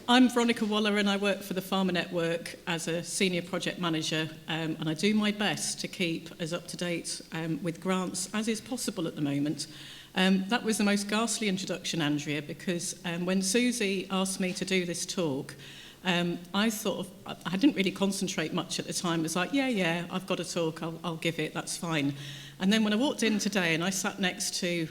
I'm Veronica and I work for the Farmer Network as a senior project manager, and I do my best to keep as up to date with grants as is possible at the moment. That was the most ghastly introduction, Andrea, because when Susie asked me to do this talk, I didn't really concentrate much at the time. It was like, yeah, I've got a talk, I'll give it, that's fine. And then when I walked in today and I sat next to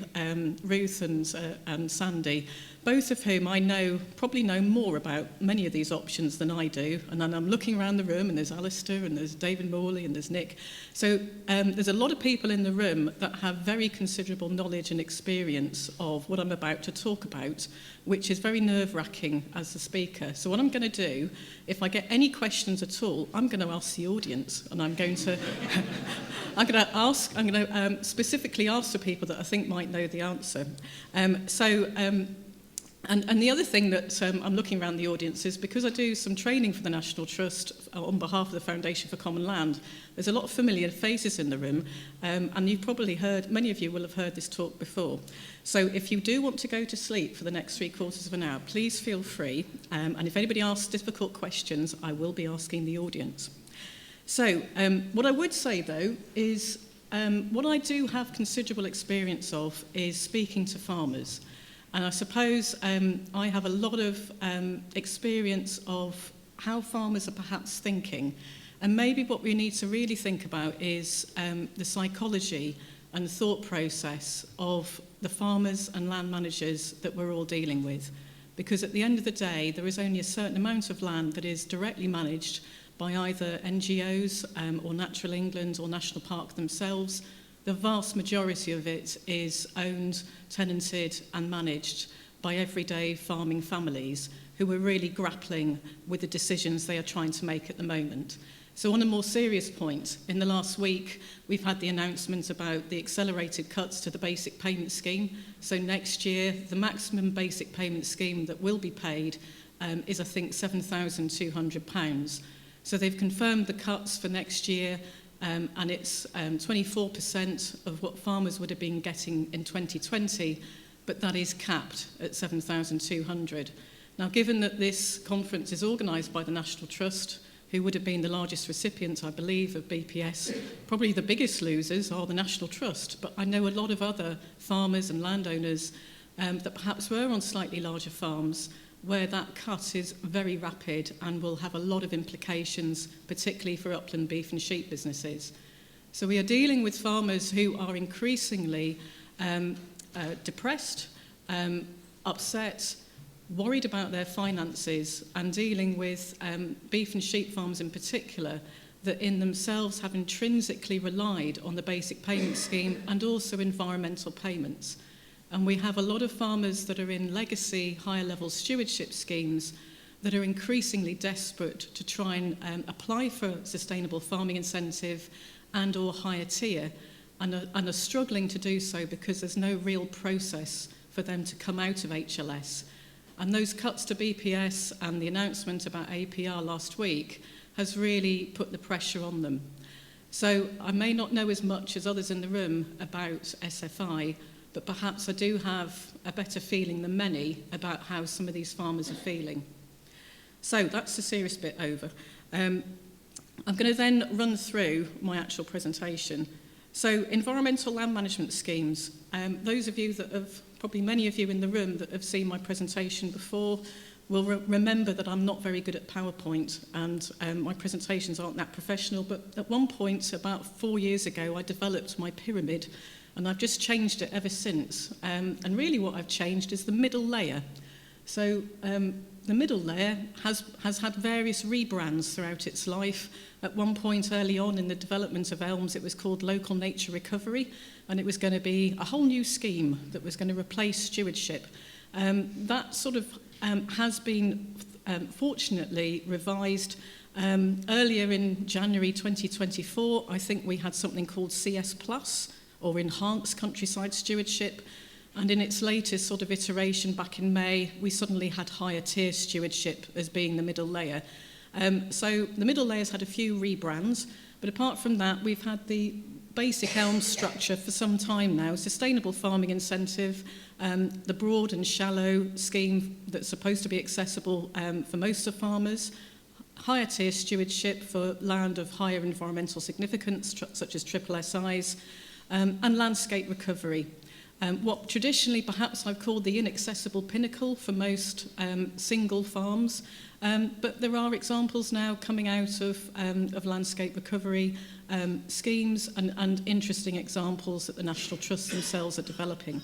Ruth and Sandy, both of whom I probably know more about many of these options than I do. And then I'm looking around the room and there's Alistair and there's David Morley and there's Nick. So there's a lot of people in the room that have very considerable knowledge and experience of what I'm about to talk about, which is very nerve-wracking as the speaker. So what I'm going to do, if I get any questions at all, I'm going to ask the audience, and I'm going to specifically ask the people that I think might know the answer. And the other thing that I'm looking around the audience is because I do some training for the National Trust on behalf of the Foundation for Common Land, there's a lot of familiar faces in the room, and you've probably heard, many of you will have heard this talk before. So if you do want to go to sleep for the next 3/4 of an hour, please feel free, and if anybody asks difficult questions, I will be asking the audience. So what I would say though is what I do have considerable experience of is speaking to farmers. And I suppose I have a lot of experience of how farmers are perhaps thinking. And maybe what we need to really think about is the psychology and the thought process of the farmers and land managers that we're all dealing with. Because at the end of the day, there is only a certain amount of land that is directly managed by either NGOs or Natural England or National Park themselves. The vast majority of it is owned, tenanted and managed by everyday farming families who are really grappling with the decisions they are trying to make at the moment. So on a more serious point, in the last week, we've had the announcement about the accelerated cuts to the basic payment scheme. So next year, the maximum basic payment scheme that will be paid is, I think, £7,200. So they've confirmed the cuts for next year, and it's 24% of what farmers would have been getting in 2020, but that is capped at 7,200. Now, given that this conference is organised by the National Trust, who would have been the largest recipient, I believe, of BPS, probably the biggest losers are the National Trust, but I know a lot of other farmers and landowners that perhaps were on slightly larger farms where that cut is very rapid and will have a lot of implications, particularly for upland beef and sheep businesses. So we are dealing with farmers who are increasingly depressed, upset, worried about their finances, and dealing with beef and sheep farms in particular that in themselves have intrinsically relied on the basic payment scheme and also environmental payments. And we have a lot of farmers that are in legacy higher level stewardship schemes that are increasingly desperate to try and apply for sustainable farming incentive and or higher tier and are struggling to do so because there's no real process for them to come out of HLS. And those cuts to BPS and the announcement about APR last week has really put the pressure on them. So I may not know as much as others in the room about SFI, but perhaps I do have a better feeling than many about how some of these farmers are feeling. So that's the serious bit over. I'm going to then run through my actual presentation. So environmental land management schemes. Those of you that have, probably many of you in the room that have seen my presentation before, will remember that I'm not very good at PowerPoint and my presentations aren't that professional, but at one point about 4 years ago I developed my pyramid and I've just changed it ever since. And really what I've changed is the middle layer. So the middle layer has had various rebrands throughout its life. At one point early on in the development of Elms, it was called Local Nature Recovery, and it was going to be a whole new scheme that was going to replace stewardship. That sort of has been fortunately revised. Earlier in January 2024, I think we had something called CS Plus, or Enhanced Countryside Stewardship, and in its latest sort of iteration back in May, we suddenly had higher tier stewardship as being the middle layer. So the middle layer's had a few rebrands, but apart from that, we've had the basic elm structure for some time now. Sustainable farming incentive, the broad and shallow scheme that's supposed to be accessible for most of farmers, higher tier stewardship for land of higher environmental significance, such as triple SIs, and landscape recovery. What traditionally perhaps I've called the inaccessible pinnacle for most single farms, but there are examples now coming out of landscape recovery schemes and interesting examples that the National Trusts themselves are developing.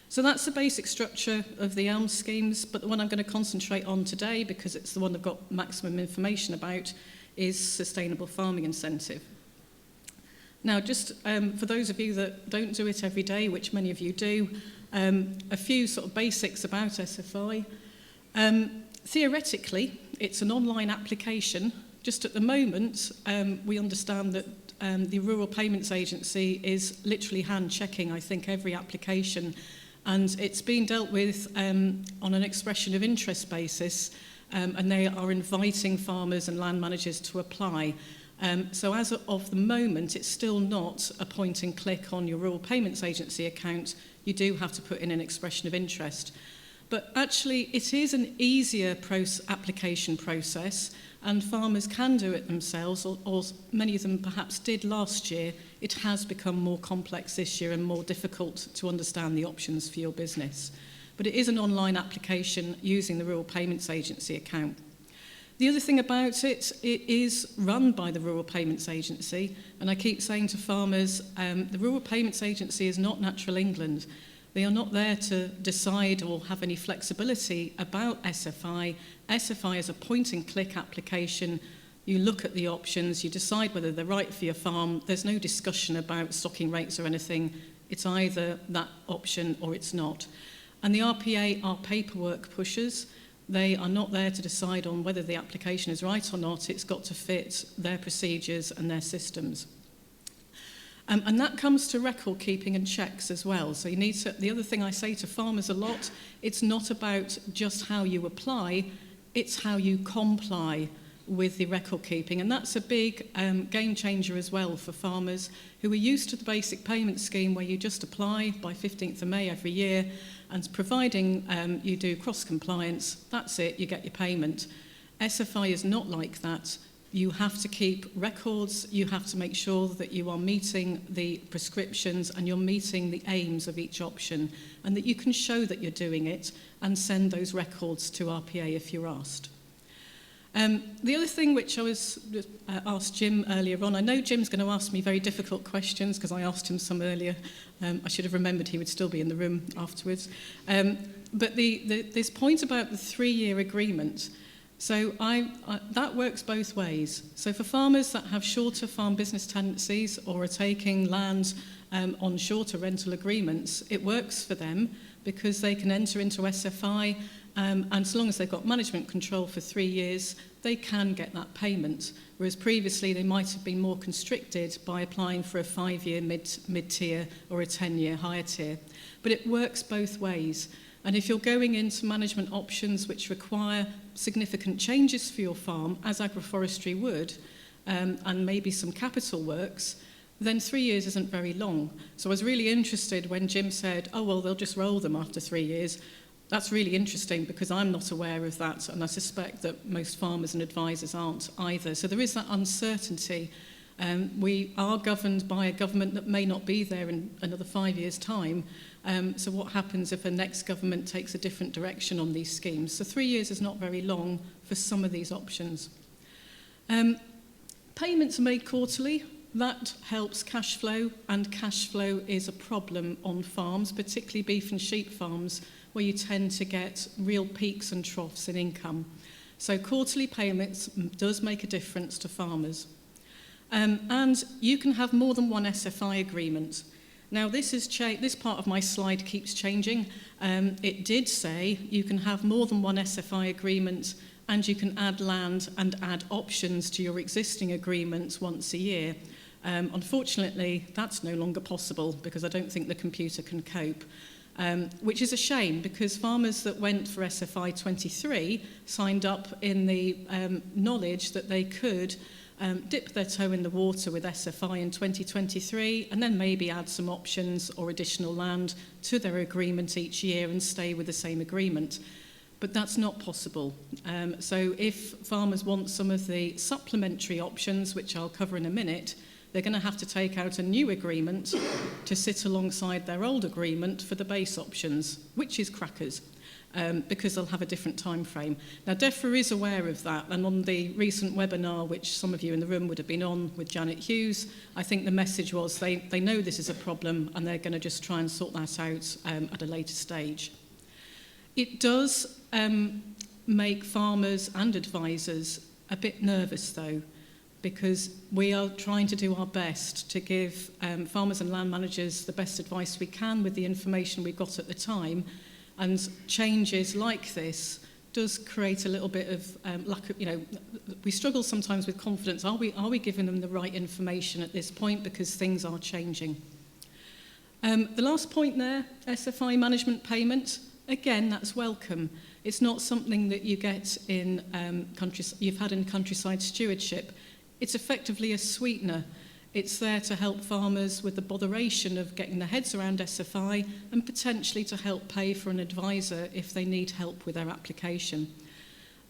So that's the basic structure of the ELM schemes, but the one I'm going to concentrate on today, because it's the one I've got maximum information about, is sustainable farming incentive. Now, just for those of you that don't do it every day, which many of you do, a few sort of basics about SFI. Theoretically, it's an online application. Just at the moment, we understand that the Rural Payments Agency is literally hand-checking, I think, every application, and it's being dealt with on an expression of interest basis, and they are inviting farmers and land managers to apply. So as of the moment, it's still not a point and click on your Rural Payments Agency account. You do have to put in an expression of interest. But actually, it is an easier application process, and farmers can do it themselves, or many of them perhaps did last year. It has become more complex this year and more difficult to understand the options for your business. But it is an online application using the Rural Payments Agency account. The other thing about it, it is run by the Rural Payments Agency, and I keep saying to farmers, the Rural Payments Agency is not Natural England. They are not there to decide or have any flexibility about SFI. SFI is a point-and-click application. You look at the options, you decide whether they're right for your farm. There's no discussion about stocking rates or anything. It's either that option or it's not. And the RPA are paperwork pushers. They are not there to decide on whether the application is right or not. It's got to fit their procedures and their systems. And that comes to record keeping and checks as well. So you need to, the other thing I say to farmers a lot, it's not about just how you apply, it's how you comply with the record keeping. And that's a big game changer as well for farmers who are used to the basic payment scheme where you just apply by 15th of May every year, and providing you do cross compliance, that's it, you get your payment. SFI is not like that. You have to keep records, you have to make sure that you are meeting the prescriptions and you're meeting the aims of each option, and that you can show that you're doing it and send those records to RPA if you're asked. The other thing which I was asked Jim earlier on, I know Jim's going to ask me very difficult questions because I asked him some earlier. I should have remembered he would still be in the room afterwards. But this point about the 3-year agreement, so that works both ways. So for farmers that have shorter farm business tenancies or are taking land on shorter rental agreements, it works for them because they can enter into SFI, and so long as they've got management control for 3 years, they can get that payment. Whereas previously they might have been more constricted by applying for a 5-year mid-tier or a 10-year higher tier. But it works both ways. And if you're going into management options which require significant changes for your farm, as agroforestry would, and maybe some capital works, then 3 years isn't very long. So I was really interested when Jim said, oh, well, they'll just roll them after 3 years. That's really interesting because I'm not aware of that, and I suspect that most farmers and advisors aren't either. So there is that uncertainty. We are governed by a government that may not be there in another 5 years' time. So what happens if a next government takes a different direction on these schemes? So 3 years is not very long for some of these options. Payments are made quarterly. That helps cash flow, and cash flow is a problem on farms, particularly beef and sheep farms, where you tend to get real peaks and troughs in income. So quarterly payments does make a difference to farmers. And you can have more than one SFI agreement. Now this part of my slide keeps changing. It did say you can have more than one SFI agreement and you can add land and add options to your existing agreements once a year. Unfortunately, that's no longer possible because I don't think the computer can cope. Which is a shame because farmers that went for SFI 23 signed up in the knowledge that they could dip their toe in the water with SFI in 2023 and then maybe add some options or additional land to their agreement each year and stay with the same agreement. But that's not possible. So if farmers want some of the supplementary options, which I'll cover in a minute, they're going to have to take out a new agreement to sit alongside their old agreement for the base options, which is crackers. Because they'll have a different time frame. Now, DEFRA is aware of that, and on the recent webinar, which some of you in the room would have been on with Janet Hughes, I think the message was they know this is a problem and they're going to just try and sort that out at a later stage. It does make farmers and advisors a bit nervous, though, because we are trying to do our best to give farmers and land managers the best advice we can with the information we've got at the time. And changes like this does create a little bit of lack of, we struggle sometimes with confidence. Are we giving them the right information at this point, because things are changing? The last point there, SFI management payment, again, that's welcome. It's not something that you get in you've had in countryside stewardship. It's effectively a sweetener. It's there to help farmers with the botheration of getting their heads around SFI and potentially to help pay for an advisor if they need help with their application.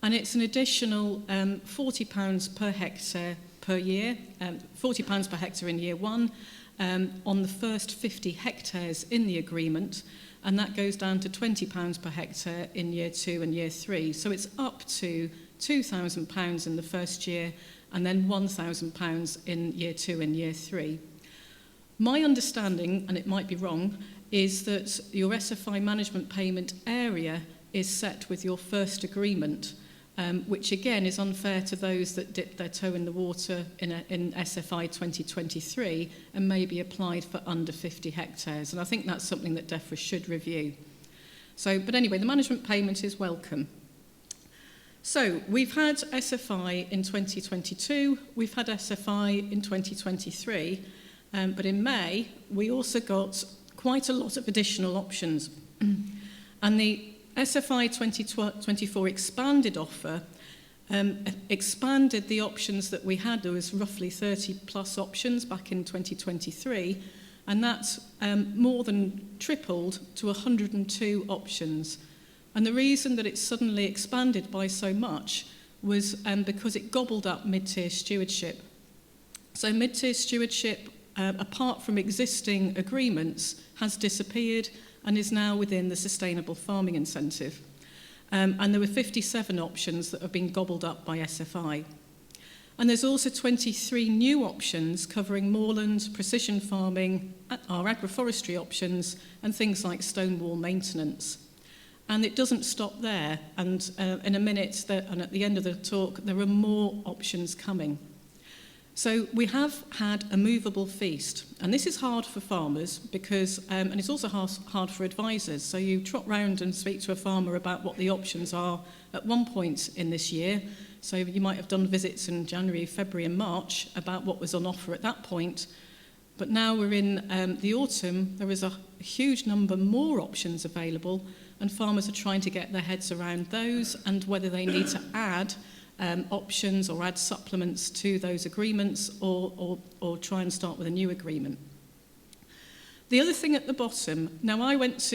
And it's an additional £40 per hectare per year, £40 per hectare in year one, on the first 50 hectares in the agreement, and that goes down to £20 per hectare in year 2 and year 3. So it's up to £2,000 in the first year, and then £1,000 in year 2 and year 3. My understanding, and it might be wrong, is that your SFI management payment area is set with your first agreement, which again is unfair to those that dip their toe in the water in SFI 2023 and may be applied for under 50 hectares. And I think that's something that DEFRA should review. But anyway, the management payment is welcome. So we've had SFI in 2022, we've had SFI in 2023, but in May we also got quite a lot of additional options. And the SFI 2024 expanded offer expanded the options that we had. There was roughly 30 plus options back in 2023, and that's more than tripled to 102 options. And the reason that it suddenly expanded by so much was because it gobbled up mid-tier stewardship. So mid-tier stewardship, apart from existing agreements, has disappeared and is now within the sustainable farming incentive. And there were 57 options that have been gobbled up by SFI. And there's also 23 new options covering moorland, precision farming, our agroforestry options, and things like stone wall maintenance. And it doesn't stop there, and in a minute, and at the end of the talk, there are more options coming. So we have had a movable feast, and this is hard for farmers because, and it's also hard for advisors. So you trot round and speak to a farmer about what the options are at one point in this year. So you might have done visits in January, February and March about what was on offer at that point. But now we're in the autumn, there is a huge number more options available, and farmers are trying to get their heads around those and whether they need to add options or add supplements to those agreements or try and start with a new agreement. The other thing at the bottom, now I was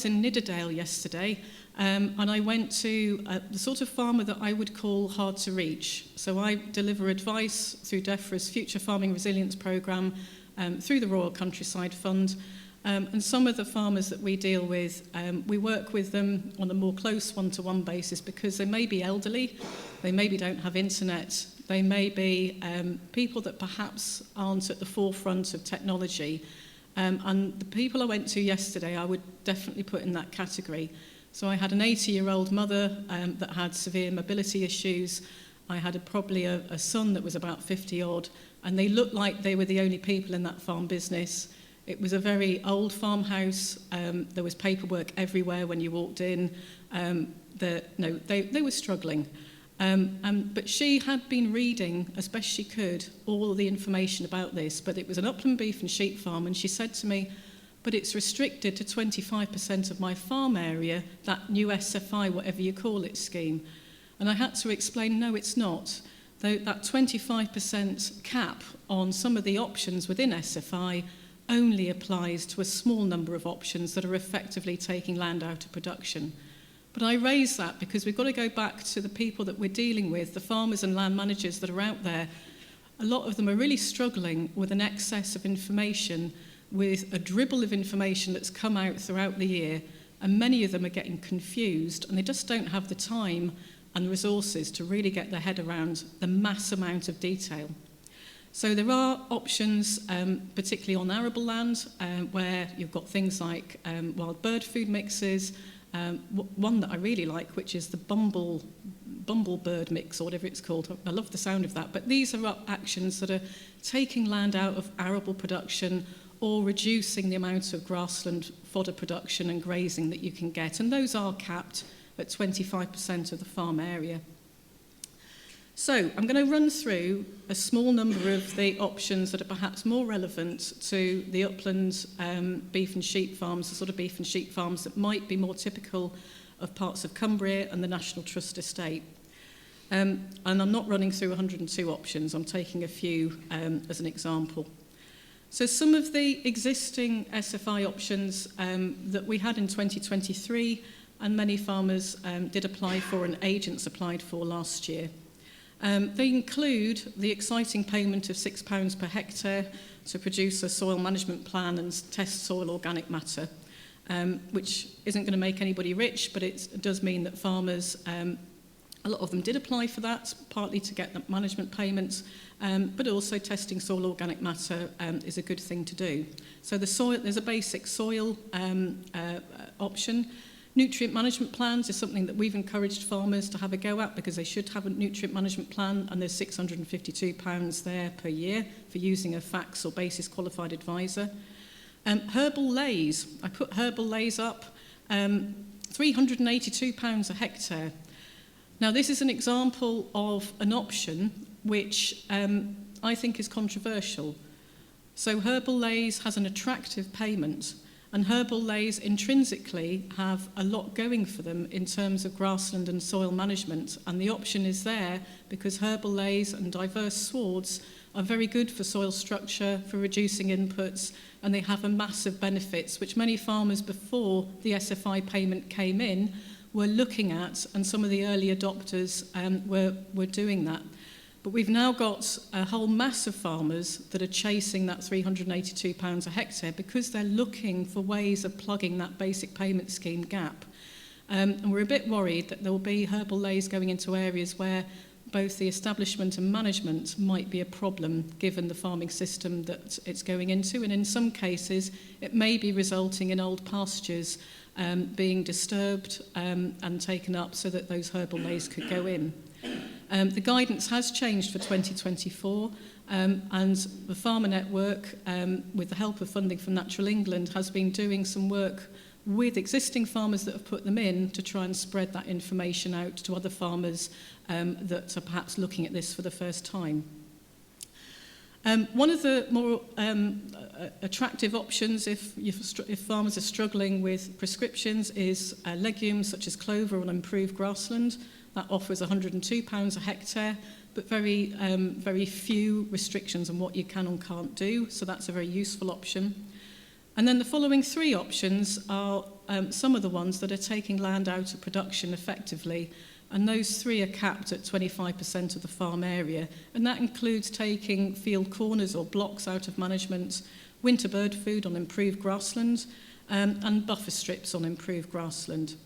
in Nidderdale yesterday, and I went to the sort of farmer that I would call hard to reach. So I deliver advice through DEFRA's Future Farming Resilience Programme, through the Royal Countryside Fund, and some of the farmers that we deal with, we work with them on a more close one-to-one basis because they may be elderly, they maybe don't have internet, they may be people that perhaps aren't at the forefront of technology. And the people I went to yesterday, I would definitely put in that category. So I had an 80-year-old mother that had severe mobility issues. I had probably a son that was about 50-odd, and they looked like they were the only people in that farm business. It was a very old farmhouse. There was paperwork everywhere when you walked in. They were struggling. But she had been reading, as best she could, all the information about this. But it was an upland beef and sheep farm, and she said to me, but it's restricted to 25% of my farm area, that new SFI, whatever you call it, scheme. And I had to explain, no, it's not. though that 25% cap on some of the options within SFI only applies to a small number of options that are effectively taking land out of production. But I raise that because we've got to go back to the people that we're dealing with, the farmers and land managers that are out there. A lot of them are really struggling with an excess of information, with a dribble of information that's come out throughout the year, and many of them are getting confused, and they just don't have the time and resources to really get their head around the mass amount of detail. So there are options, particularly on arable land, where you've got things like wild bird food mixes, one that I really like, which is the bumble bird mix, or whatever it's called. I love the sound of that. But these are actions that are taking land out of arable production or reducing the amount of grassland fodder production and grazing that you can get. And those are capped at 25% of the farm area. So I'm going to run through a small number of the options that are perhaps more relevant to the upland beef and sheep farms, the sort of beef and sheep farms that might be more typical of parts of Cumbria and the National Trust estate. And I'm not running through 102 options, I'm taking a few as an example. So some of the existing SFI options that we had in 2023, and many farmers did apply for and agents applied for last year. They include the exciting payment of £6 per hectare to produce a soil management plan and test soil organic matter, which isn't going to make anybody rich, but it does mean that farmers, a lot of them did apply for that, partly to get the management payments, but also testing soil organic matter is a good thing to do. So there's a basic soil option. Nutrient management plans is something that we've encouraged farmers to have a go at, because they should have a nutrient management plan, and there's £652 there per year for using a FACS or basis qualified advisor. Herbal lays, I put herbal lays up, £382 a hectare. Now this is an example of an option which I think is controversial. So herbal lays has an attractive payment, and herbal lays intrinsically have a lot going for them in terms of grassland and soil management, and the option is there because herbal lays and diverse swards are very good for soil structure, for reducing inputs, and they have a massive benefits which many farmers before the SFI payment came in were looking at, and some of the early adopters were doing that. But we've now got a whole mass of farmers that are chasing that £382 a hectare because they're looking for ways of plugging that basic payment scheme gap. And we're a bit worried that there will be herbal lays going into areas where both the establishment and management might be a problem given the farming system that it's going into. And in some cases, it may be resulting in old pastures being disturbed and taken up so that those herbal lays could go in. The guidance has changed for 2024, and the Farmer Network, with the help of funding from Natural England, has been doing some work with existing farmers that have put them in to try and spread that information out to other farmers that are perhaps looking at this for the first time. One of the more attractive options if farmers are struggling with prescriptions is legumes such as clover on improved grassland. That offers £102 a hectare, but very few restrictions on what you can and can't do, so that's a very useful option. And then the following three options are some of the ones that are taking land out of production effectively, and those three are capped at 25% of the farm area, and that includes taking field corners or blocks out of management, winter bird food on improved grassland, and buffer strips on improved grassland.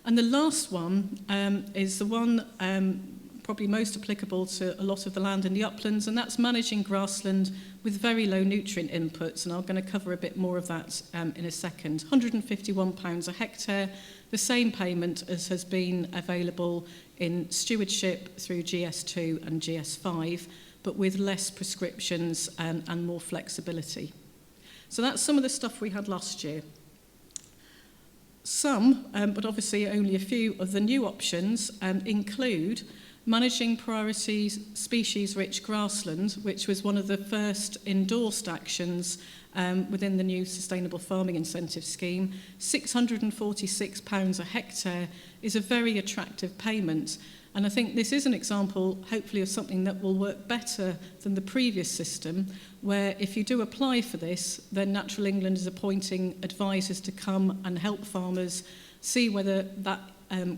And the last one is the one probably most applicable to a lot of the land in the uplands, and that's managing grassland with very low nutrient inputs, and I'm going to cover a bit more of that in a second. £151 a hectare, the same payment as has been available in Stewardship through GS2 and GS5, but with less prescriptions and more flexibility. So that's some of the stuff we had last year. Some, but obviously only a few of the new options include managing priority species-rich grassland, which was one of the first endorsed actions within the new Sustainable Farming Incentive Scheme. £646 a hectare is a very attractive payment. And I think this is an example, hopefully, of something that will work better than the previous system, where if you do apply for this, then Natural England is appointing advisors to come and help farmers see whether that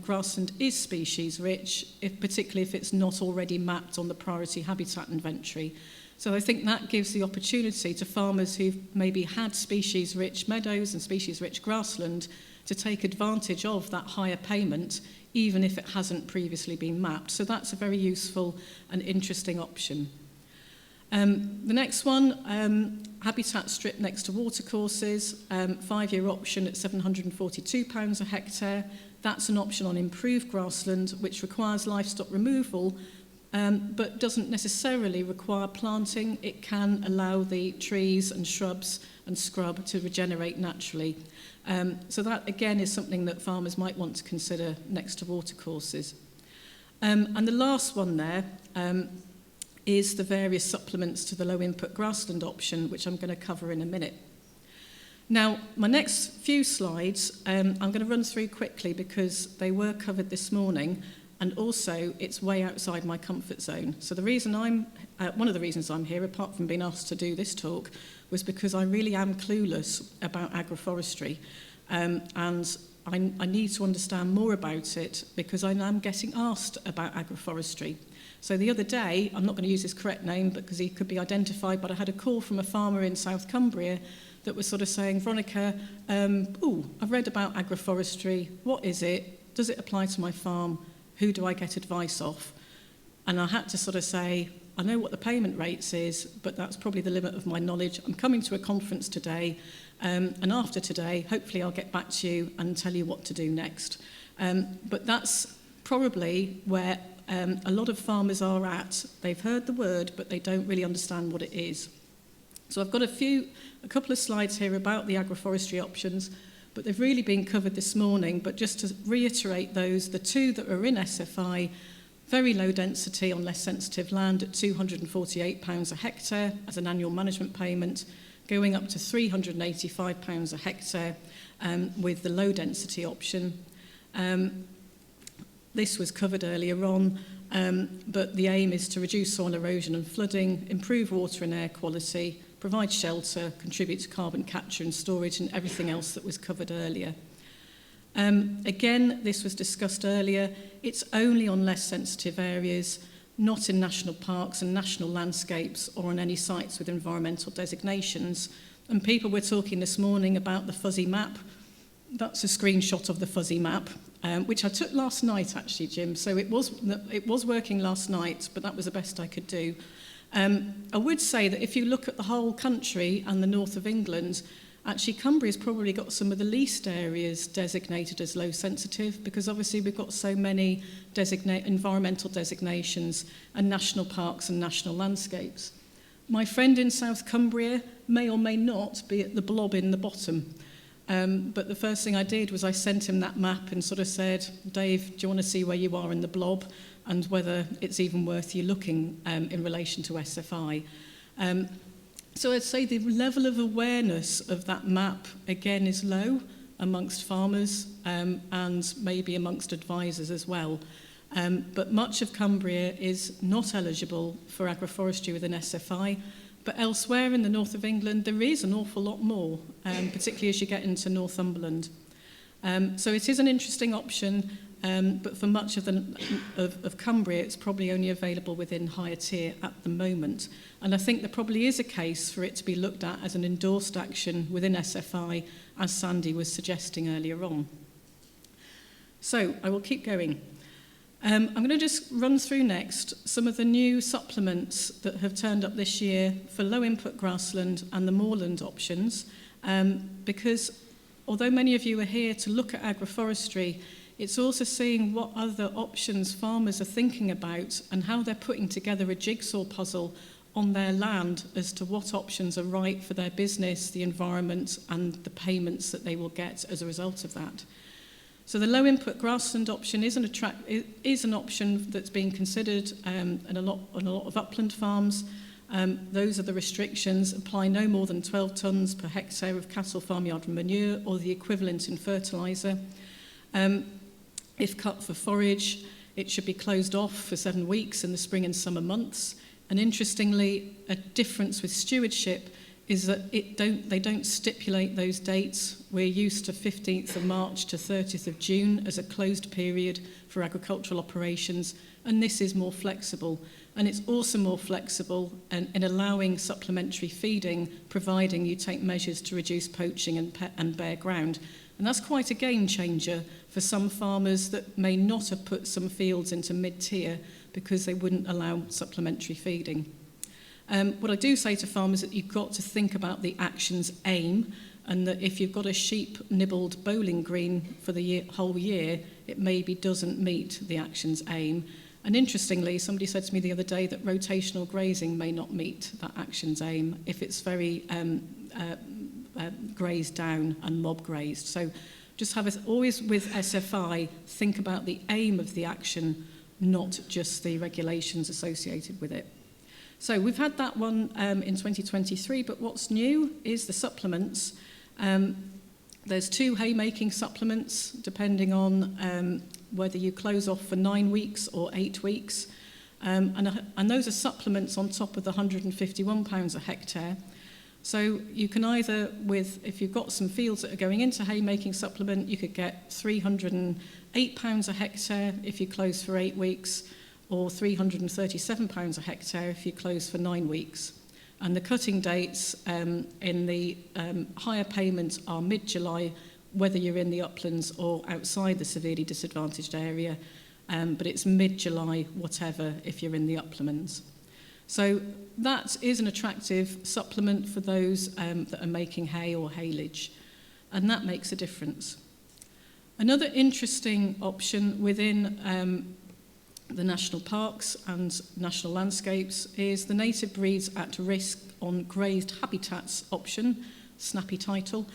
grassland is species rich, particularly if it's not already mapped on the priority habitat inventory. So I think that gives the opportunity to farmers who've maybe had species rich meadows and species rich grassland to take advantage of that higher payment, even if it hasn't previously been mapped. So that's a very useful and interesting option. The next one, habitat strip next to watercourses, 5-year option at £742 a hectare. That's an option on improved grassland, which requires livestock removal, but doesn't necessarily require planting. It can allow the trees and shrubs and scrub to regenerate naturally. So that, again, is something that farmers might want to consider next to watercourses. And the last one there is the various supplements to the low-input grassland option, which I'm going to cover in a minute. Now, my next few slides, I'm going to run through quickly because they were covered this morning, and also it's way outside my comfort zone. So the reason one of the reasons I'm here, apart from being asked to do this talk, was because I really am clueless about agroforestry, and I need to understand more about it because I am getting asked about agroforestry. So the other day, I'm not going to use his correct name because he could be identified, but I had a call from a farmer in South Cumbria that was sort of saying, Veronica, I've read about agroforestry. What is it? Does it apply to my farm? Who do I get advice off? And I had to sort of say, I know what the payment rates is, but that's probably the limit of my knowledge. I'm coming to a conference today, and after today, hopefully I'll get back to you and tell you what to do next. But that's probably where a lot of farmers are at. They've heard the word, but they don't really understand what it is. So I've got a couple of slides here about the agroforestry options, but they've really been covered this morning. But just to reiterate those, the two that are in SFI, very low density on less sensitive land at £248 a hectare as an annual management payment, going up to £385 a hectare with the low density option. This was covered earlier on, but the aim is to reduce soil erosion and flooding, improve water and air quality, provide shelter, contribute to carbon capture and storage, and everything else that was covered earlier. Again, this was discussed earlier. It's only on less sensitive areas, not in national parks and national landscapes or on any sites with environmental designations. And people were talking this morning about the fuzzy map. That's a screenshot of the fuzzy map, which I took last night, actually, Jim. So it was working last night, but that was the best I could do. I would say that if you look at the whole country and the north of England, actually Cumbria's probably got some of the least areas designated as low sensitive, because obviously we've got so many environmental designations and national parks and national landscapes. My friend in South Cumbria may or may not be at the blob in the bottom. But the first thing I did was I sent him that map and sort of said, Dave, do you want to see where you are in the blob and whether it's even worth you looking in relation to SFI? So I'd say the level of awareness of that map, again, is low amongst farmers and maybe amongst advisors as well. But much of Cumbria is not eligible for agroforestry with an SFI. But elsewhere in the north of England, there is an awful lot more, particularly as you get into Northumberland. So it is an interesting option, but for much of Cumbria, it's probably only available within higher tier at the moment. And I think there probably is a case for it to be looked at as an endorsed action within SFI, as Sandy was suggesting earlier on. So I will keep going. I'm going to just run through next some of the new supplements that have turned up this year for low-input grassland and the moorland options, because although many of you are here to look at agroforestry, it's also seeing what other options farmers are thinking about and how they're putting together a jigsaw puzzle on their land as to what options are right for their business, the environment, and the payments that they will get as a result of that. So the low-input grassland option is an option that's being considered in a lot of upland farms. Those are the restrictions. Apply no more than 12 tonnes per hectare of cattle farmyard manure or the equivalent in fertiliser. If cut for forage, it should be closed off for 7 weeks in the spring and summer months. And interestingly, a difference with stewardship is that they don't stipulate those dates. We're used to 15th of March to 30th of June as a closed period for agricultural operations, and this is more flexible. And it's also more flexible in allowing supplementary feeding, providing you take measures to reduce poaching and bare ground. And that's quite a game changer for some farmers that may not have put some fields into mid-tier because they wouldn't allow supplementary feeding. What I do say to farmers is that you've got to think about the action's aim, and that if you've got a sheep-nibbled bowling green for the whole year, it maybe doesn't meet the action's aim. And interestingly, somebody said to me the other day that rotational grazing may not meet that action's aim if it's very grazed down and mob grazed. So just always with SFI, think about the aim of the action, not just the regulations associated with it. So we've had that one in 2023, but what's new is the supplements. There's 2 haymaking supplements, depending on whether you close off for 9 weeks or 8 weeks. And those are supplements on top of the £151 a hectare. So you can either, if you've got some fields that are going into haymaking supplement, you could get £308 a hectare if you close for 8 weeks, or £337 a hectare if you close for 9 weeks. And the cutting dates in the higher payments are mid-July, whether you're in the uplands or outside the severely disadvantaged area, but it's mid-July, whatever, if you're in the uplands. So that is an attractive supplement for those that are making hay or haylage, and that makes a difference. Another interesting option within the national parks and national landscapes is the native breeds at risk on grazed habitats option, snappy title.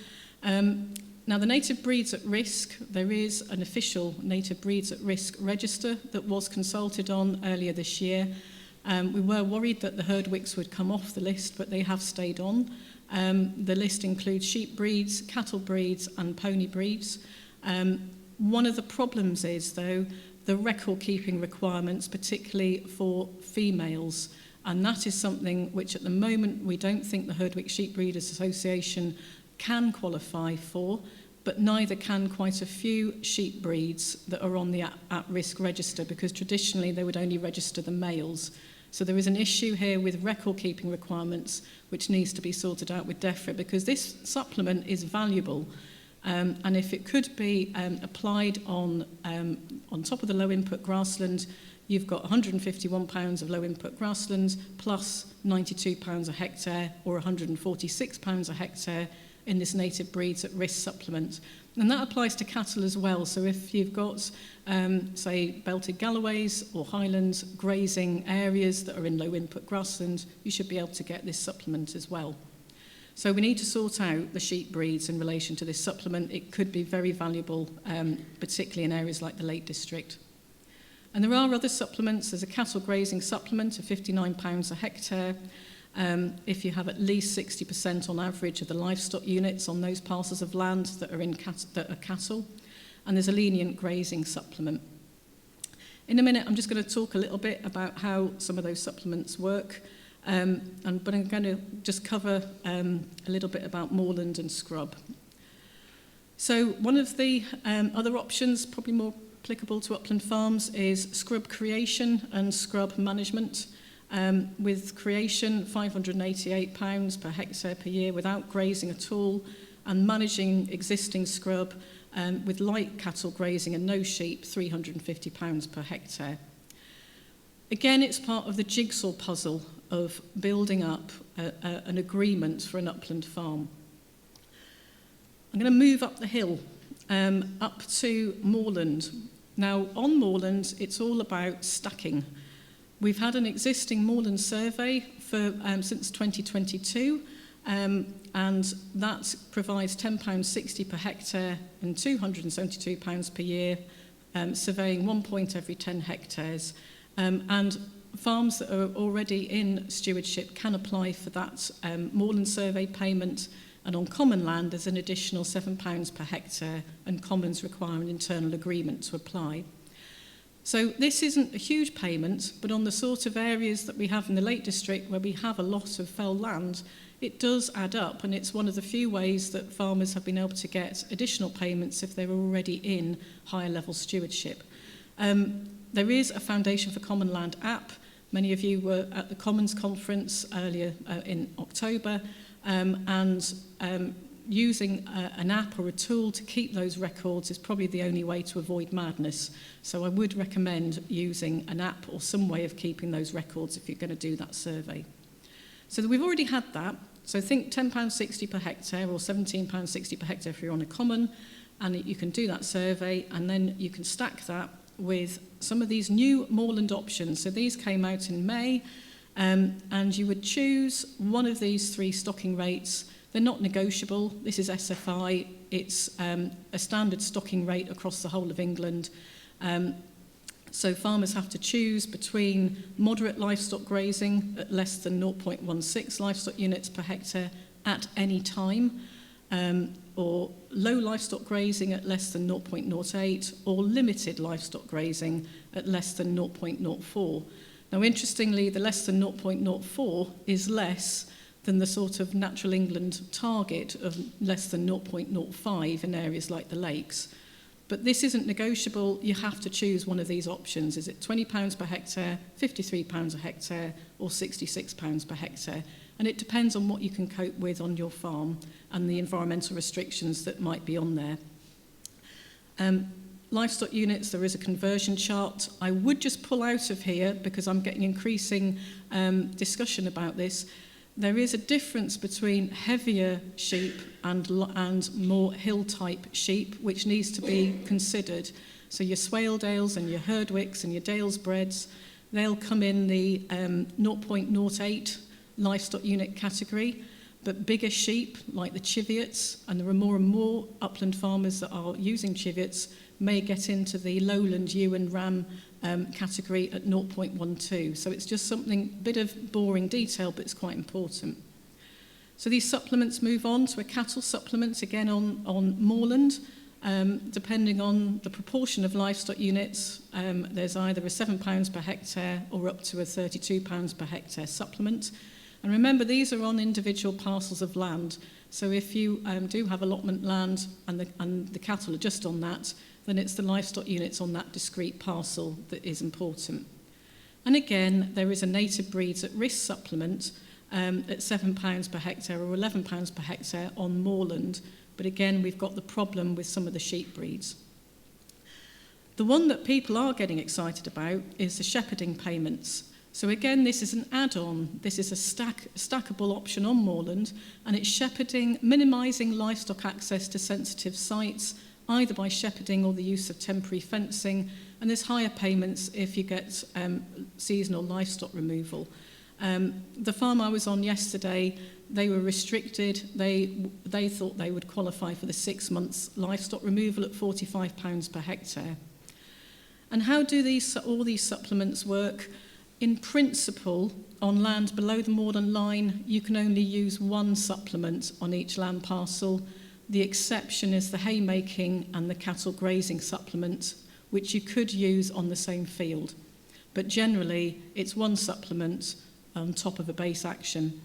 Now the native breeds at risk, there is an official native breeds at risk register that was consulted on earlier this year. We were worried that the herdwicks would come off the list, but they have stayed on. The list includes sheep breeds, cattle breeds and pony breeds. One of the problems is, though, the record-keeping requirements, particularly for females, and that is something which at the moment we don't think the Herdwick Sheep Breeders Association can qualify for, but neither can quite a few sheep breeds that are on the at-risk register, because traditionally they would only register the males. So there is an issue here with record-keeping requirements which needs to be sorted out with DEFRA, because this supplement is valuable. And if it could be applied on top of the low input grassland, you've got £151 of low input grasslands plus £92 a hectare or £146 a hectare in this native breeds at risk supplement. And that applies to cattle as well. So if you've got, say, belted Galloways or highlands grazing areas that are in low input grassland, you should be able to get this supplement as well. So we need to sort out the sheep breeds in relation to this supplement. It could be very valuable, particularly in areas like the Lake District. And there are other supplements. There's a cattle grazing supplement of £59 a hectare if you have at least 60% on average of the livestock units on those parcels of land that are cattle. And there's a lenient grazing supplement. In a minute, I'm just going to talk a little bit about how some of those supplements work. But I'm going to just cover a little bit about moorland and scrub. So one of the other options, probably more applicable to upland farms, is scrub creation and scrub management. With creation, £588 per hectare per year without grazing at all, and managing existing scrub with light cattle grazing and no sheep, £350 per hectare. Again, it's part of the jigsaw puzzle of building up an agreement for an upland farm. I'm going to move up the hill, up to moorland. Now, on moorland, it's all about stacking. We've had an existing moorland survey for since 2022, and that provides £10.60 per hectare and £272 per year, surveying 1 point every 10 hectares. And farms that are already in stewardship can apply for that moorland survey payment, and on common land there's an additional £7 per hectare, and commons require an internal agreement to apply. So this isn't a huge payment, but on the sort of areas that we have in the Lake District where we have a lot of fell land, it does add up, and it's one of the few ways that farmers have been able to get additional payments if they're already in higher level stewardship. There is a Foundation for Common Land app. Many of you were at the Commons conference earlier in October, and using an app or a tool to keep those records is probably the only way to avoid madness. So I would recommend using an app or some way of keeping those records if you're going to do that survey. So we've already had that. So think £10.60 per hectare or £17.60 per hectare if you're on a common, and you can do that survey, and then you can stack that with some of these new moorland options. So these came out in May, and you would choose one of these three stocking rates. They're not negotiable. This is SFI. It's a standard stocking rate across the whole of England. So farmers have to choose between moderate livestock grazing at less than 0.16 livestock units per hectare at any time, or low livestock grazing at less than 0.08, or limited livestock grazing at less than 0.04. Now, interestingly, the less than 0.04 is less than the sort of natural England target of less than 0.05 in areas like the lakes. But this isn't negotiable. You have to choose one of these options. Is it £20 per hectare, £53 a hectare, or £66 per hectare? And it depends on what you can cope with on your farm and the environmental restrictions that might be on there. Livestock units, there is a conversion chart. I would just pull out of here, because I'm getting increasing discussion about this. There is a difference between heavier sheep and more hill-type sheep, which needs to be considered. So your Swaledales and your Herdwicks and your Dalesbreds, they'll come in the 0.08 livestock unit category, but bigger sheep, like the Cheviots, and there are more and more upland farmers that are using Cheviots, may get into the lowland ewe and ram category at 0.12. So it's just something, bit of boring detail, but it's quite important. So these supplements move on to a cattle supplement, again on moorland. Depending on the proportion of livestock units, there's either a £7 per hectare or up to a £32 per hectare supplement. And remember, these are on individual parcels of land. So if you do have allotment land and the cattle are just on that, then it's the livestock units on that discrete parcel that is important. And again, there is a native breeds at risk supplement at £7 per hectare or £11 per hectare on moorland. But again, we've got the problem with some of the sheep breeds. The one that people are getting excited about is the shepherding payments. So again, this is an add-on. This is a stackable option on moorland, and it's shepherding, minimising livestock access to sensitive sites, either by shepherding or the use of temporary fencing, and there's higher payments if you get seasonal livestock removal. The farm I was on yesterday, they were restricted. They thought they would qualify for the 6 months livestock removal at £45 per hectare. And how do all these supplements work? In principle, on land below the moorland line, you can only use one supplement on each land parcel. The exception is the haymaking and the cattle grazing supplement, which you could use on the same field. But generally, it's one supplement on top of a base action.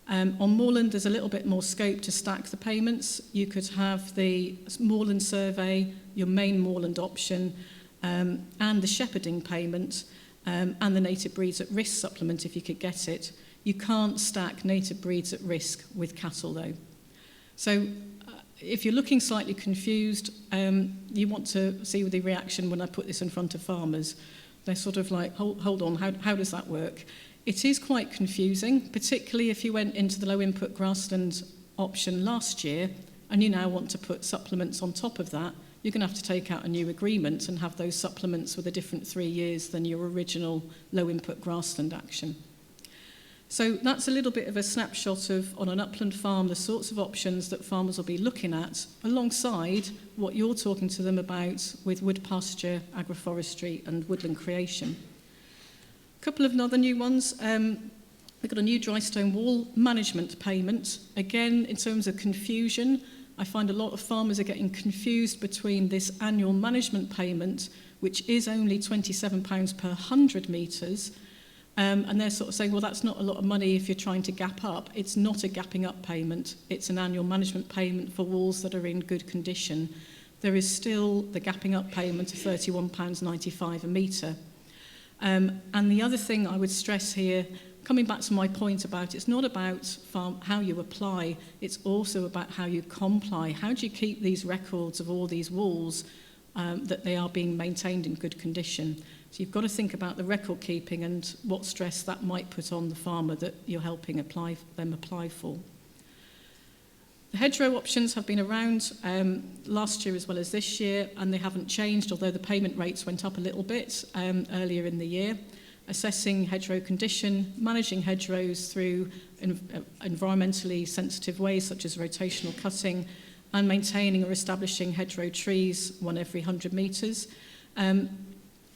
On moorland, there's a little bit more scope to stack the payments. You could have the moorland survey, your main moorland option, and the shepherding payment, and the native breeds at risk supplement if you could get it. You can't stack native breeds at risk with cattle, though. So if you're looking slightly confused, you want to see the reaction when I put this in front of farmers. They're sort of like, hold on, how does that work? It is quite confusing, particularly if you went into the low input grassland option last year and you now want to put supplements on top of that. You're going to have to take out a new agreement and have those supplements with a different 3 years than your original low input grassland action. So that's a little bit of a snapshot of, on an upland farm, the sorts of options that farmers will be looking at alongside what you're talking to them about with wood pasture, agroforestry and woodland creation. couple of other new ones. We've got a new dry stone wall management payment. Again, in terms of confusion, I find a lot of farmers are getting confused between this annual management payment, which is only £27 per 100 metres, and they're sort of saying, well, that's not a lot of money if you're trying to gap up. It's not a gapping up payment. It's an annual management payment for walls that are in good condition. There is still the gapping up payment of £31.95 a metre. And the other thing I would stress here, coming back to my point about it's not about how you apply, it's also about how you comply. How do you keep these records of all these walls that they are being maintained in good condition? So you've got to think about the record keeping and what stress that might put on the farmer that you're helping apply for. The hedgerow options have been around last year as well as this year, and they haven't changed, although the payment rates went up a little bit earlier in the year. Assessing hedgerow condition, managing hedgerows through environmentally sensitive ways such as rotational cutting, and maintaining or establishing hedgerow trees one every 100 metres.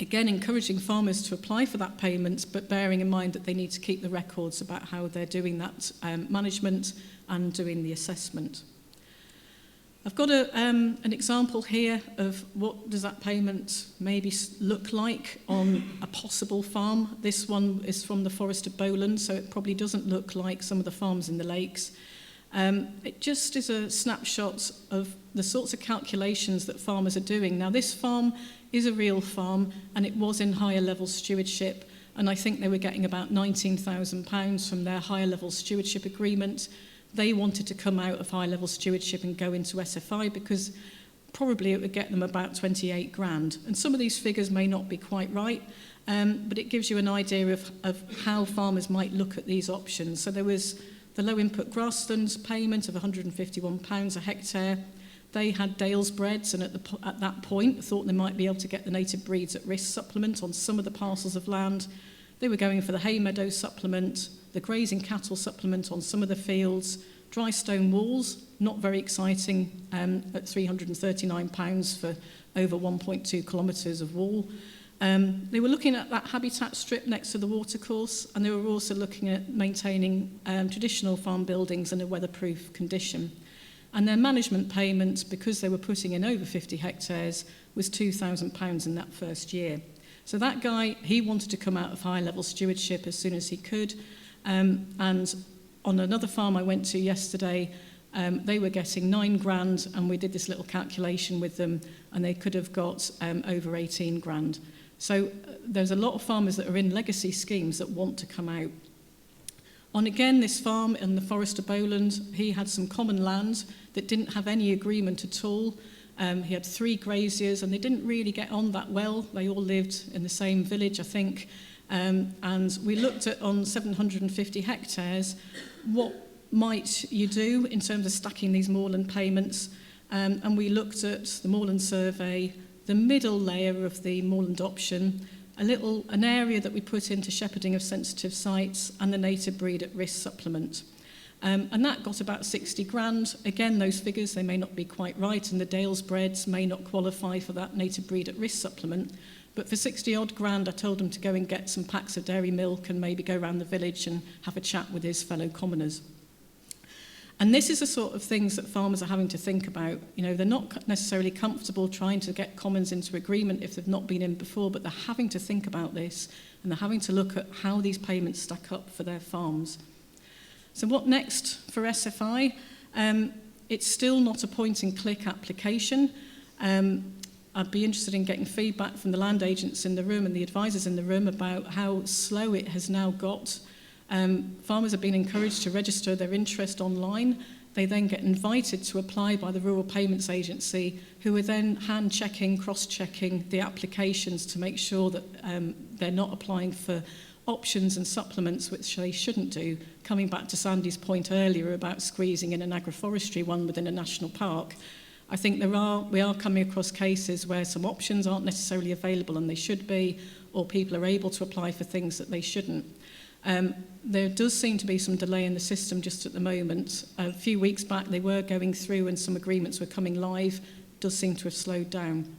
Again, encouraging farmers to apply for that payment, but bearing in mind that they need to keep the records about how they're doing that management and doing the assessment. I've got an example here of what does that payment maybe look like on a possible farm. This one is from the Forest of Woodlands, so it probably doesn't look like some of the farms in the lakes. It just is a snapshot of the sorts of calculations that farmers are doing. Now, this farm is a real farm, and it was in higher level stewardship, and I think they were getting about £19,000 from their higher level stewardship agreement. They wanted to come out of high level stewardship and go into SFI because probably it would get them about 28 grand. And some of these figures may not be quite right, but it gives you an idea of how farmers might look at these options. So there was the low input grasslands payment of £151 a hectare. They had Dales breds, and at that point thought they might be able to get the native breeds at risk supplement on some of the parcels of land. They were going for the hay meadow supplement, the grazing cattle supplement on some of the fields, dry stone walls, not very exciting, at £339 for over 1.2 kilometres of wall. They were looking at that habitat strip next to the watercourse, and they were also looking at maintaining traditional farm buildings in a weatherproof condition. And their management payment, because they were putting in over 50 hectares, was £2,000 in that first year. So that guy, he wanted to come out of high-level stewardship as soon as he could. And on another farm I went to yesterday, they were getting 9 grand, and we did this little calculation with them, and they could have got over 18 grand. So there's a lot of farmers that are in legacy schemes that want to come out. On again, this farm in the Forest of Woodlands, he had some common land that didn't have any agreement at all. He had 3 graziers, and they didn't really get on that well. They all lived in the same village, I think. And we looked at, on 750 hectares, what might you do in terms of stacking these moorland payments. And we looked at the moorland survey, the middle layer of the moorland option, an area that we put into shepherding of sensitive sites, and the native breed at risk supplement. And that got about 60 grand. Again, those figures, they may not be quite right, and the Dales breds may not qualify for that native breed at risk supplement. But for 60 odd grand, I told him to go and get some packs of dairy milk and maybe go around the village and have a chat with his fellow commoners. And this is the sort of things that farmers are having to think about. You know, they're not necessarily comfortable trying to get commons into agreement if they've not been in before, but they're having to think about this, and they're having to look at how these payments stack up for their farms. So what next for SFI? It's still not a point-and-click application. I'd be interested in getting feedback from the land agents in the room and the advisors in the room about how slow it has now got. Farmers have been encouraged to register their interest online. They then get invited to apply by the Rural Payments Agency, who are then hand-checking, cross-checking the applications to make sure that they're not applying for options and supplements which they shouldn't do. Coming back to Sandy's point earlier about squeezing in an agroforestry one within a national park, I think we are coming across cases where some options aren't necessarily available and they should be, or people are able to apply for things that they shouldn't. There does seem to be some delay in the system just at the moment. A few weeks back they were going through and some agreements were coming live. It does seem to have slowed down.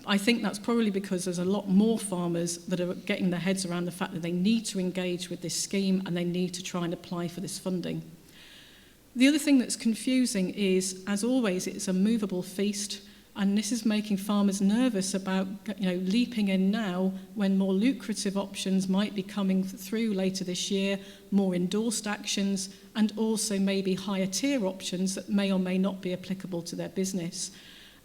I think that's probably because there's a lot more farmers that are getting their heads around the fact that they need to engage with this scheme and they need to try and apply for this funding. The other thing that's confusing is, as always, it's a movable feast, and this is making farmers nervous about, leaping in now when more lucrative options might be coming through later this year, more endorsed actions, and also maybe higher tier options that may or may not be applicable to their business.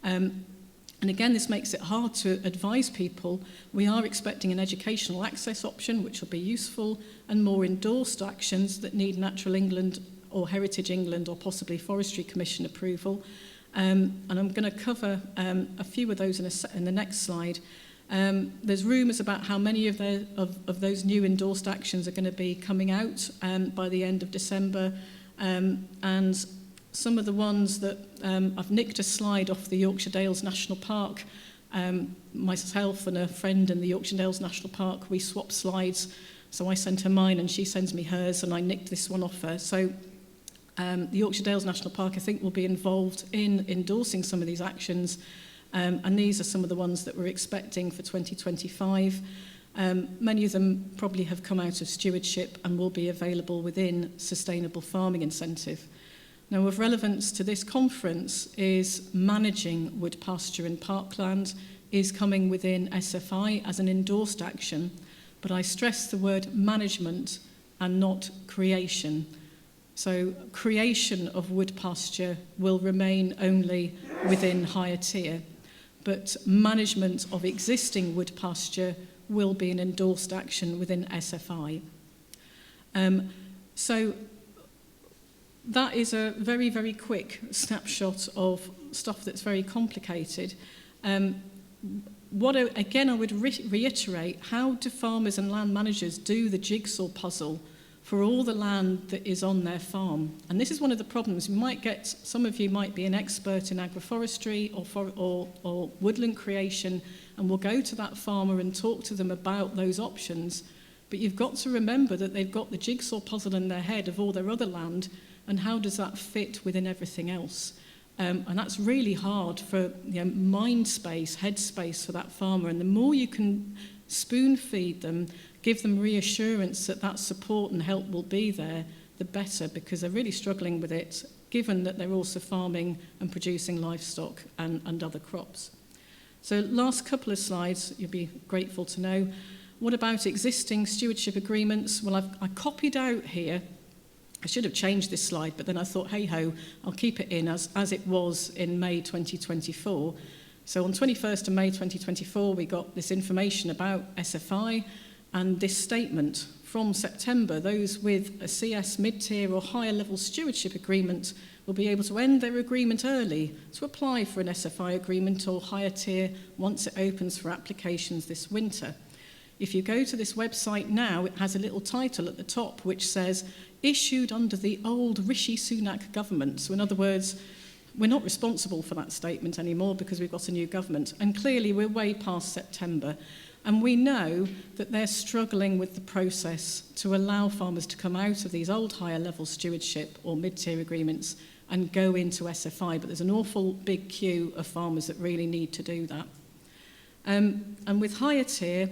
And again, this makes it hard to advise people. We are expecting an educational access option, which will be useful, and more endorsed actions that need Natural England or Heritage England or possibly Forestry Commission approval. And I'm going to cover a few of those in the next slide. There's rumours about how many of those new endorsed actions are going to be coming out by the end of December. And some of the ones that I've nicked a slide off the Yorkshire Dales National Park. Myself and a friend in the Yorkshire Dales National Park, we swapped slides. So I sent her mine and she sends me hers, and I nicked this one off her. So the Yorkshire Dales National Park, I think, will be involved in endorsing some of these actions, and these are some of the ones that we're expecting for 2025. Many of them probably have come out of stewardship and will be available within sustainable farming incentive. Now, of relevance to this conference is managing wood pasture and parkland is coming within SFI as an endorsed action, but I stress the word management and not creation. So creation of wood pasture will remain only within higher tier, but management of existing wood pasture will be an endorsed action within SFI. So that is a very, very quick snapshot of stuff that's very complicated. I would reiterate, how do farmers and land managers do the jigsaw puzzle for all the land that is on their farm? And this is one of the problems. Some of you might be an expert in agroforestry or woodland creation, and will go to that farmer and talk to them about those options. But you've got to remember that they've got the jigsaw puzzle in their head of all their other land, and how does that fit within everything else? And that's really hard for mind space, head space for that farmer. And the more you can spoon feed them, give them reassurance that that support and help will be there, the better, because they're really struggling with it, given that they're also farming and producing livestock and other crops. So last couple of slides, you'll be grateful to know. What about existing stewardship agreements? Well, I copied out here. I should have changed this slide, but then I thought, hey-ho, I'll keep it in as it was in May 2024. So on 21st of May 2024, we got this information about SFI, and this statement from September: those with a CS mid-tier or higher level stewardship agreement will be able to end their agreement early to apply for an SFI agreement or higher tier once it opens for applications this winter. If you go to this website now, it has a little title at the top which says, issued under the old Rishi Sunak government. So in other words, we're not responsible for that statement anymore because we've got a new government. And clearly we're way past September. And we know that they're struggling with the process to allow farmers to come out of these old higher level stewardship or mid-tier agreements and go into SFI. But there's an awful big queue of farmers that really need to do that. And with higher tier,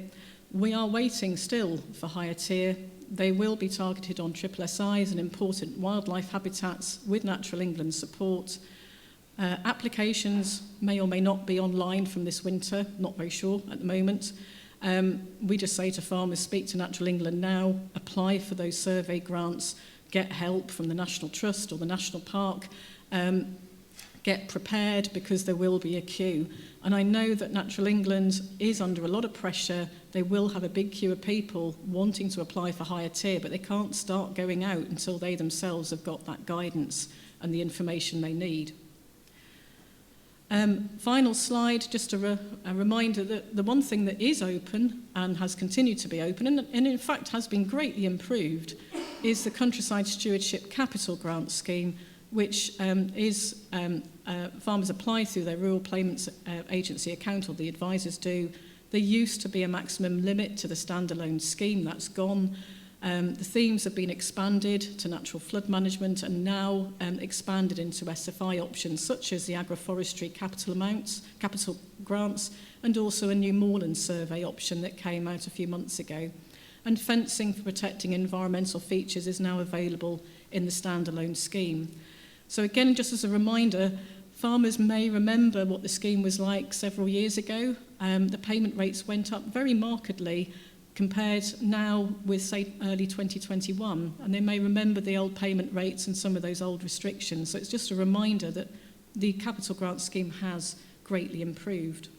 we are waiting still for higher tier. They will be targeted on SSIs and important wildlife habitats with Natural England support. Applications may or may not be online from this winter, not very sure at the moment. We just say to farmers, speak to Natural England now, apply for those survey grants, get help from the National Trust or the National Park, get prepared because there will be a queue. And I know that Natural England is under a lot of pressure. They will have a big queue of people wanting to apply for higher tier, but they can't start going out until they themselves have got that guidance and the information they need. Final slide, just a reminder that the one thing that is open and has continued to be open, and in fact has been greatly improved, is the Countryside Stewardship Capital Grant Scheme, which farmers apply through their Rural Payments Agency account, or the advisors do. There used to be a maximum limit to the standalone scheme. That's gone. The themes have been expanded to natural flood management and now expanded into SFI options such as the agroforestry capital grants, and also a new moorland survey option that came out a few months ago. And fencing for protecting environmental features is now available in the standalone scheme. So again, just as a reminder, farmers may remember what the scheme was like several years ago. The payment rates went up very markedly compared now with, say, early 2021. And they may remember the old payment rates and some of those old restrictions. So it's just a reminder that the capital grant scheme has greatly improved.